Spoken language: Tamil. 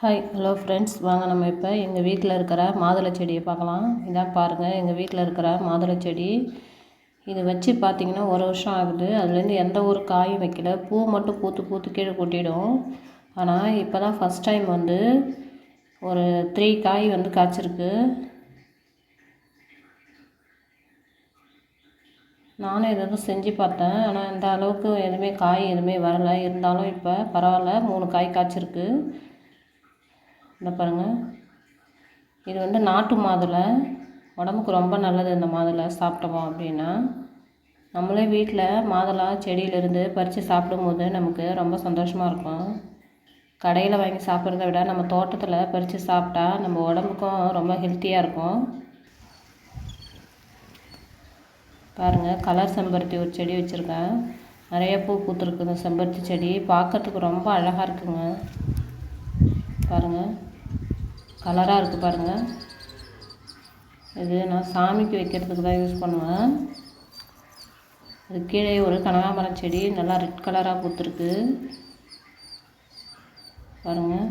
ஹாய் ஹலோ ஃப்ரெண்ட்ஸ், வாங்க நம்ம இப்போ எங்கள் வீட்டில் இருக்கிற மாதுளை செடியை பார்க்கலாம். இதான் பாருங்கள், எங்கள் வீட்டில் இருக்கிற மாதுளை செடி. இது வச்சு பார்த்திங்கன்னா 1 வருஷம் ஆகுது. அதுலேருந்து எந்த ஒரு காயும் வைக்கல. பூ மட்டும் பூத்து கீழே கொட்டிடும். ஆனால் இப்போ தான் ஃபஸ்ட் டைம் வந்து ஒரு 3 காய் வந்து காய்ச்சிருக்கு. நானும் எதாவது செஞ்சு பார்த்தேன், ஆனால் இந்த அளவுக்கு எதுவுமே காய் எதுவுமே வரலை. இருந்தாலும் இப்போ பரவாயில்ல, 3 காய் காய்ச்சிருக்கு. இந்த பாருங்கள், இது வந்து நாட்டு மாதுளை. உடம்புக்கு ரொம்ப நல்லது இந்த மாதுளை சாப்பிட்டோம் அப்படின்னா. நம்மளே வீட்டில் மாதுளை செடியிலேருந்து பறித்து சாப்பிடும்போது நமக்கு ரொம்ப சந்தோஷமாக இருக்கும். கடையில் வாங்கி சாப்பிட்றத விட நம்ம தோட்டத்தில் பறித்து சாப்பிட்டா நம்ம உடம்புக்கும் ரொம்ப ஹெல்த்தியாக இருக்கும். பாருங்கள், கலர் செம்பருத்தி ஒரு செடி வச்சுருக்கேன். நிறைய பூ பூத்துருக்கு இந்த செம்பருத்தி செடி. பார்க்கறதுக்கு ரொம்ப அழகாக இருக்குங்க. பாருங்கள், கலராக இருக்குது பாருங்கள். இது நான் சாமிக்கு வைக்கிறதுக்கு தான் யூஸ் பண்ணுவேன். அது கீழே ஒரு கனகாம்பரம் செடி நல்லா ரெட் கலராக பூத்துருக்கு பாருங்கள்.